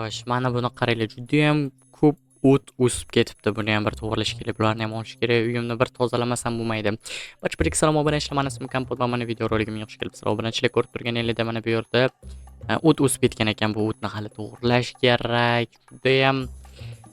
Xo'sh, mana buni qaranglar, judayam ko'p o't o'sib ketibdi. Buni ham bir to'g'rilash kerak, bularni ham olish kerak. Uyimni bir tozalamasam bo'lmaydi. Barchaga salom, obunachilar, mana ismim Kompot va mana video roligimga xush kelibsizlar. Obunachilar, ko'rib turganingizda mana bu yerda o't o'sib ketgan ekan. Bu o'tni hali to'g'rilash kerak. Judayam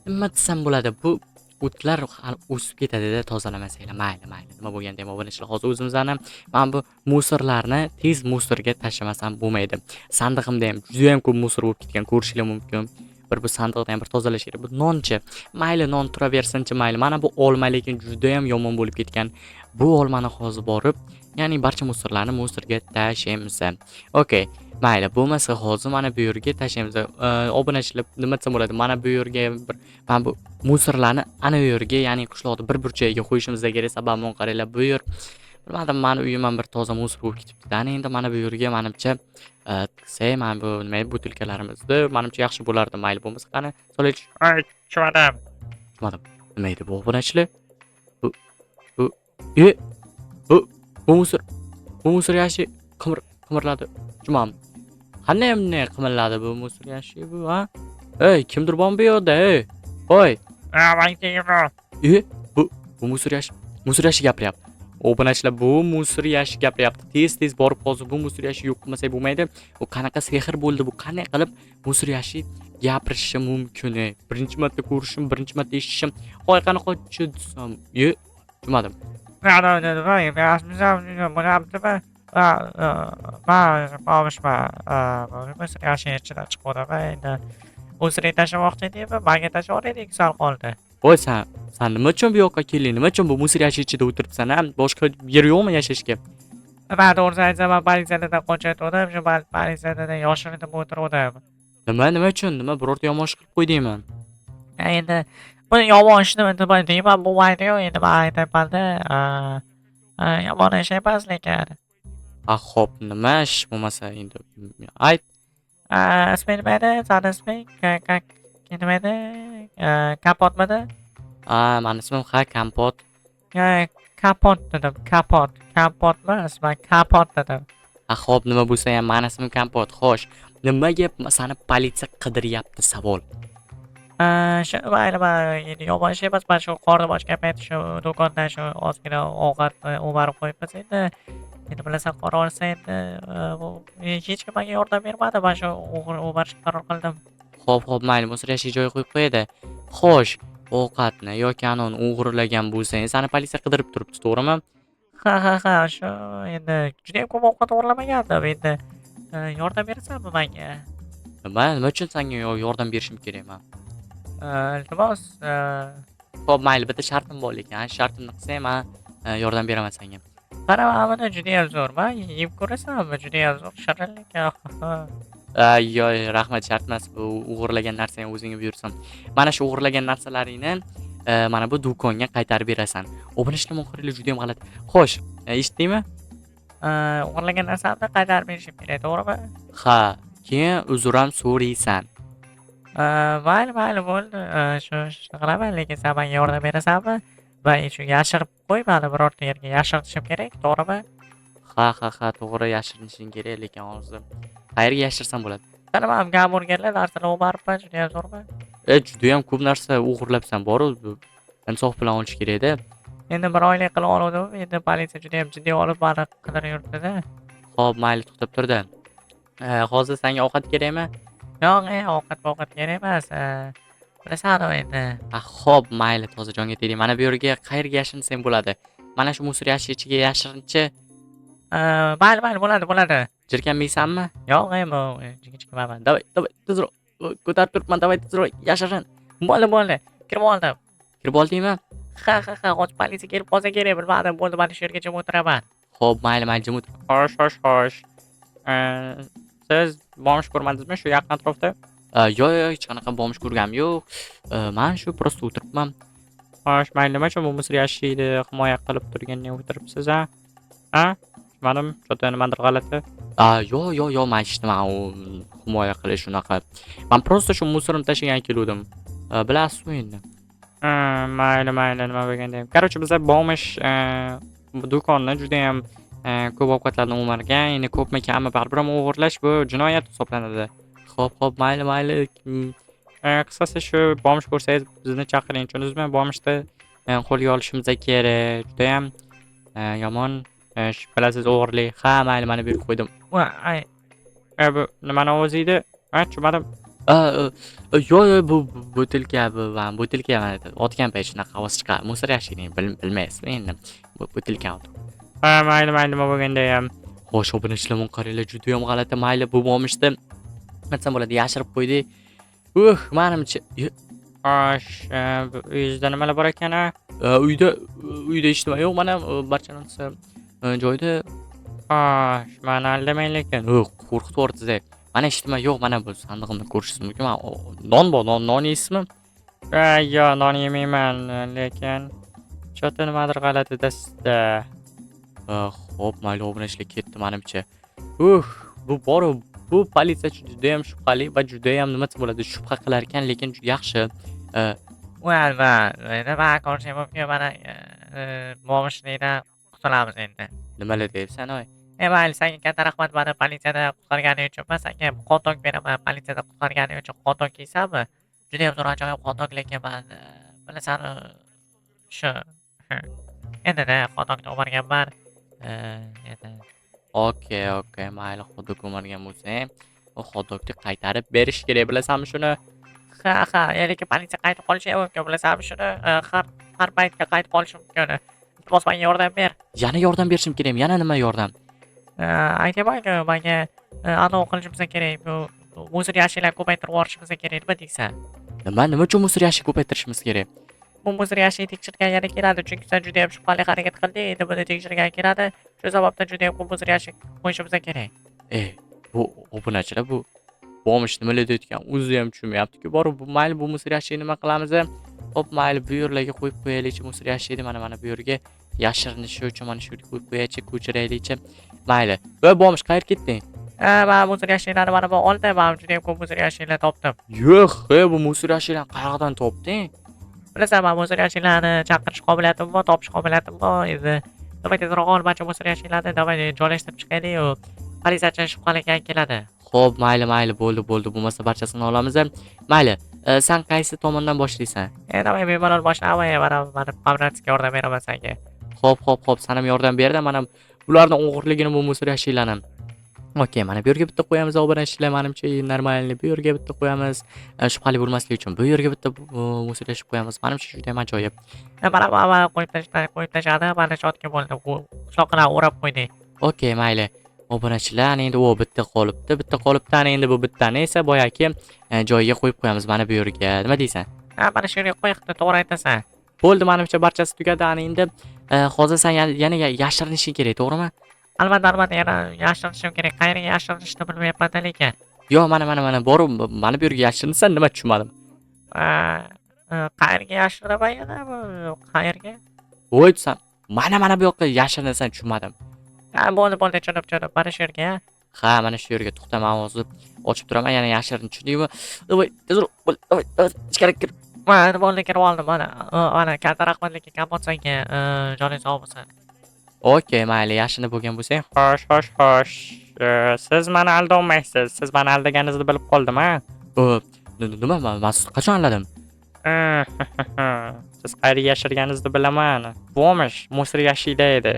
nima desam bo'ladi? Bu o'tlar hali o'sib ketadi-da, tozalamasanglar. Mayli. Nima bo'lganda ham obunachilar, hozir o'zimizni mana bu musorlarni tez musorga tashlamasam bo'lmaydi. Sandig'imda ham juda ham ko'p musor bo'lib ketgan, ko'rishingiz mumkin. Bu sandiqni ham bir tozalash kerak. Bu nonchi. Mayli non turaversinchi, mayli. Mana bu olma lekin juda ham yomon bo'lib ketgan. Bu olmani hozir borib, ya'ni barcha musorlarni musorga tashlaymiz. Okay. Mayli, bo'lmasa hozir mana bu yerga tashlaymiz. Obunachilar, nima desam bo'ladi? Mana bu yerga mana bu musorlarni ana bu yerga, ya'ni qishloqda bir burchagiga qo'yishimiz kerak. Sababini qaranglar, bu yer bilmadim, mani uyim ham bir toza musor bo'lib ketibdi. Endi mana bu yerga menimcha mana bu nima butilkalarimizni menimcha yaxshi bo'lardi. Mayli, bo'lmasa qani solaylik. Ay, tushmadim. Nima edi bu obunachilar? Bu e bu musor yashi qimirladi. Jumam. Qanday bunday qimirladi bu musor yashi bu, ha? Ey, kimdir bormi bu yerda? Ey. Voy. Men keldim. Bu musor yashi gapiryapti. Obunachilar, bu musor yashi gapiryapti. Tez borib hozir bu musor yashi yo'q qilmasak bo'lmaydi. Bu qanaqa sehr bo'ldi bu? Qanday qilib musor yashi gapirishi mumkin? Birinchi marta ko'rishim, birinchi marta eshitishim. Voy, qanaqa desam, tushunmadim. Voy, sen nima uchun bu yoqqa kelding? Nima uchun bu musor yashi ichida o'tiribsan? Boshqa yer yo'qmi yashashga? Ben doğrusu aytsam, politsiyadan qochayotgandim. Shu politsiyadan yoshirinib o'tirgandim. Nima uchun? Nima birorta yomon ish qilib qo'ydingmi? Endi buni yomon ishni nima deyman, bo'lmaydi-yu. Endi men aytayapman-da. Yomon ish emas lekin. Xo'p, nima ish bo'lmasa endi ayt. Isming nima edi? Sani isming? Nima edi? Kapotmidi? Mani ismim Kompot. Kapot dedim. Kapotmi? Ismim Kapot dedim. Xo'p, nima bo'lsa ham mani ismim Kompot. Xo'sh, nimaga seni politsiya qidiryapti savol? Shu mayli, yomon ish emas. Men shu qornim ochgan payti shu do'kondan shu ozgina ovqat o'marib qo'yibmiz endi. Endi bilasan, qora olsa endi hech kim menga yordam bermadi. Men shu o'marishga qaror qildim. Xo'p, mayli, musor yashi joyiga qo'yib qo'yadi. Xo'sh, ovqatni yoki anoni o'g'irlagan bo'lsang, seni politsiya qidirib turibdi, to'g'rimi? Ha, shu endi juda ham ko'p ovqat o'g'irlamagandim. Endi yordam berasanmi menga? Nima uchun senga yordam berishim kerak men? Iltimos. Xo'p, mayli, bitta shartim bor lekin, shartimni qilsang men yordam beraman senga. Qara, mana juda ham zo'r. Men yeb ko'rasanmi? Juda ham zo'r shirinlik. Yo'q, rahmat, shart emas. Bu o'g'irlagan narsangni o'zingga buyursam. Mana shu o'g'irlagan narsalaringni mana bu do'konga qaytarib berasan. Obunachilar qaranglar, juda ham g'alati. Xo'sh, eshitdingmi? O'g'irlagan narsamni qaytarib berishim kerak, to'g'rimi? Ha, keyin uzr ham so'raysan. Mayli, bo'ldi. Shu qilaman, lekin sen menga yordam berasanmi? Men shu yashirib qo'y, meni birorta yerga yashiritishim kerak, to'g'rimi? Ha, to'g'ri, yashirinishing kerak, lekin hozir qayerga yashirsam bo'ladi? Qani, men gamburgerlar narsalar o'maribman, juda ham zo'rmi? Juda ham ko'p narsa o'g'irlabsan, boru insof bilan olish kerak-da. Endi bir oylik qilib oldim. Endi politsiya juda ham jiddiy olib meni qidirib yuribdi-da. Xo'p, mayli, to'xtab tur-da. Hozir senga ovqat kerakmi? Yo'q, ovqat kerak emas. Bilasan endi. Xo'p, mayli, tozajonga tegding. Mana bu yerga qayerga yashirinsang bo'ladi? Mana shu musor yashi ichiga yashirinchi. Mayli, bo'ladi. Jirkanmaysanmi? Yo'q, bu jirkanmayman. Davay, tezroq. Ko'tarib turibman, davay, tezroq yashirin. Bo'ldi. Kirib oldim. Kirib oldingmi? Ha, hozir politsiya kelib qolsa kerak, bilmadim. Bo'ldi, men shu yerga jim o'tiraman. Xo'p, mayli, jim o'tir. Xo'sh. Siz bomsh ko'rmadingizmi shu yaqin atrofda? Yo'q, hech qanaqa bomsh ko'rganim yo'q. Men shu prosta o'tiribman. Xo'sh, mayli, nima uchun bu musor yashini himoya qilib turganda o'tiribsiz, ha? Tushmadim, shu nimadir g'alati. Yo'q, men eshitdim, u himoya qilish shunaqa. Men prosta shu musorni tashlagan kelgandim. Bilasiz-ku endi. Mayli, nima bo'lganda ham. Короче, biz bomsh bu do'konni juda ham ko'p ovqatlarni o'margan. Endi ko'pmi kammi baribir o'g'irlash bu jinoyat hisoblanadi. Xo'p, mayli. Qisqasi shu bomish ko'rsangiz bizni chaqiring, tushundingizmi? Bomishni qo'lga olishimiz kerak. Judayam yomon bilasiz o'g'irlik. Ha, mayli, mana bu yerga qo'ydim. voy ay Bu nimani ovozi edi? Ha, tushunmadim. Yo'q, bu butilka, butilka mana otgan payt shunaqa ovoz chiqadi. Musor yashirning, bilmaysizmi endi. Bu butilka. Ha, mayli, nima bo'lganda ham. Xo'sh, obunachilarga qaranglar, juda ham g'alati. Mayli, bu bomishni nima bo'ladi, yashirib qo'ydik. Menimcha, xo'sh, uyingizda nimalar bor ekan? Uyda hech nima yo'q, mana barcha narsa joyida. Xo'sh, mani aldamang lekin. Qo'rqitib yuboribsiz. Mana hech nima yo'q, mana bu sandig'imni ko'rishingiz mumkin. Non bor, non yeysizmi? Yo'q, non yemayman, lekin chota nimadir g'alatida sizda. Xo'p, mayli, obunachilar ketdi menimcha. Bu politsiyachi juda ham shubhali va juda ham nima bo'ladi, shubha qilar ekan, lekin yaxshi. voy nima ko'rishim mumkin mana bomishlikdan qutulamiz endi. Nimalar deyapsan, oy? Mayli, senga katta rahmat mani politsiyada qutqarganing uchun. Men senga qo'ltoq beraman politsiyada qutqarganing uchun. Qo'ltoq kiysanmi? Juda ham zo'r ajoyib qo'ltoq, lekin men bilasan shu endi qo'ltoqni o'marganman. Endi Okey, mayli, xudo ko'margan bo'lsang, u xotokni qaytarib berish kerak, bilasanmi shuni? ha, lekin politsiya qaytib qolishi mumkin, bilasanmi shuni? Har paytga qaytib qolishi mumkin. Iltimos menga yordam ber. Yana yordam berishim kerakmi? Yana nima yordam? Aytaymanku, menga anavi qilishimiz kerak. Bu musor yashiklarni ko'paytirib yuborishimiz kerak. Nima deysan? Nima uchun musor yashik ko'paytirishimiz kerak? Bu musor yashikni tekshirganga keladi, chunki sen juda ham shubhali harakat qilding. Endi buni tekshirganga keladi. Shu sababdan juda ham ko'p musor yashik qo'yishimiz kerak. Bu obunachilar, bu bomish nimalar deyotgan, o'zi ham tushunmayapti-ku. Borib, mayli, bu musor yashikni nima qilamiz? Hop, mayli, bu yerlarga qo'yib qo'yaylik, musor yashikni mana bu yerga yashirinishi uchun mana shu yerga qo'yib qo'yaylik, ko'chiraylik. Mayli. Bomish, qayerga ketding? Men musor yashiklarni mana bu oldim. Men juda ham ko'p musor yashiklar topdim. Yo'q, bu musor yashiklarni qayerdan topding? Bilasan, men musor yashiklarni chaqirish qobiliyatim bor, topish qobiliyatim bor. Endi davay tezroq ol, barcha musor yashiklarni davay joylashtirib chiqaylik-yu. Politsiyachi shubhaliga keladi. Xo'p, mayli, bo'ldi. Bo'lmasa barchasini olamiz. Mayli, sen qaysi tomondan boshlaysan? Davay bemalol boshlayman. Mana pamratga yordam beraman senga. Xo'p, sen ham yordam ber-da, mana bularning o'g'irligini bu musor yashiklarni. Okey, mana bu yerga bitta qo'yamiz, obunachilar, menimcha normalniy bu yerga bitta qo'yamiz. Shubhali bo'lmasligi uchun bu yerga bitta musor yashik qo'yamiz. Menimcha juda ham ajoyib. Mana qo'yib tashadi. Mana shotga bo'ldi. Qishloqni o'rab qo'ydik. Okey, mayli. Obunachilar, endi u bitta qolibdi, endi bu bittani esa boyagi joyiga qo'yib qo'yamiz, mana bu yerga. Nima deysan? Mana shu yerga qo'yib, to'g'ri aytasan. Bo'ldi, menimcha barchasi tugadi. Endi hozir sen yana yashirinishing kerak, to'g'rimi? Albatta, yana yashirinishim kerak. Qayerga yashirinishni bilmayapman lekin. Yo'q, mana borib, mana bu yerga yashirinsan, nima tushunmadim. Qayerga yashiraman yana bu? Qayerga? Voy, sen mana bu yoqqa yashirinasan, tushunmadim. Bo'ldi, tushunib. Mana shu yerga. Ha, mana shu yerga. To'xta, men hozir ochib turaman, yana yashirin, tushundingmi? Davay, tezroq, davay, ichkari kir. Bo'ldi, kirib oldim. Mana katta rahmat lekin kapot senga, joning sog' bo'lsin. Okey, mayli, yashirinib bo'lgan bo'lsang. Xo'sh. Siz meni aldolmaysiz. Siz meni aldaganingizni bilib qoldim, ha? Nima? Men sizni qachon aldadim? Siz qayerga yashirganingizni bilaman. Bomish musor yashikda edi.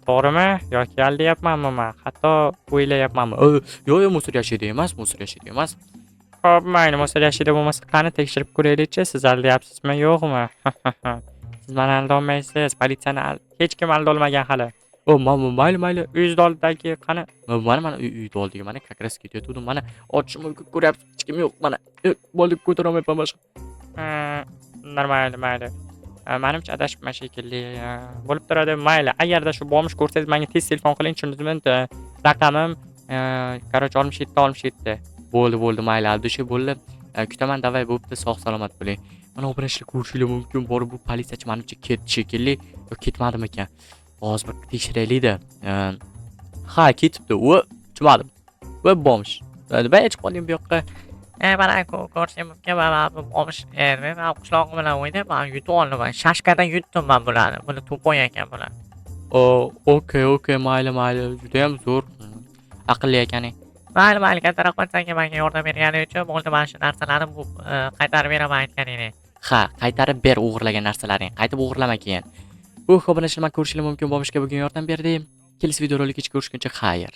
To'g'rimi? Yoki aldayapmanmi men? Hatto o'ylayapmanmi? Yo'q, musor yashikda emas. Xo'p, mayli, musor yashikda bo'lmasa, qani tekshirib ko'raylik-chi, siz aldayapsizmi, yo'qmi? Siz meni aldolmaysiz. Politsiyani hech kim aldolmagan hali. Mayli, uyingiz oldidagi qani? Mana uyni oldiga mana kakras ketayotgandim. Mana ochishim mumkin, ko'ryapsiz, hech kim yo'q. Mana bo'ldi, ko'tarolmayapman boshqa. Mayli. Menimcha adashibman shekilli. Bo'lib turadi, mayli. Agarda shu bomish ko'rsangiz, menga tez telefon qiling, tushundingizmi? Raqamim qaroch 67. Bo'ldi, mayli, aldusha bo'ldi. Kutaman, davay, bo'pti, sog' salomat bo'ling. Mana obunachilar ko'rishinglar mumkin. Borib, bu politsiyachi menimcha ketdi shekilli. Yo, ketmadimi ekan? Hozir bir tekshiraylik-da. Ha, ketibdi. Tushunmadim. Bomish. Nima chiqib qolding bu yoqqa? Mana ko'rishim mumkin. Mana bu bomish, men qishlog'im bilan o'ynab, men yutib oldim. Shashkadan yutdim men bularni. Buni to'pon ekan bular. Okey, mayli. Juda ham zo'r. Aqlli ekaning. Mayli, katta rahmat senga menga yordam berganing uchun. Bo'ldi, mana shu narsalarni bu qaytarib beraman aytganingni. Ha, qaytarib ber o'g'irlagan narsalaring. Qaytib o'g'irlama keyin. Obunachilar ko'rishinglar mumkin bo'lmishga bugun yordam berdim. Kelasi videorolikda ko'rishguncha xayr.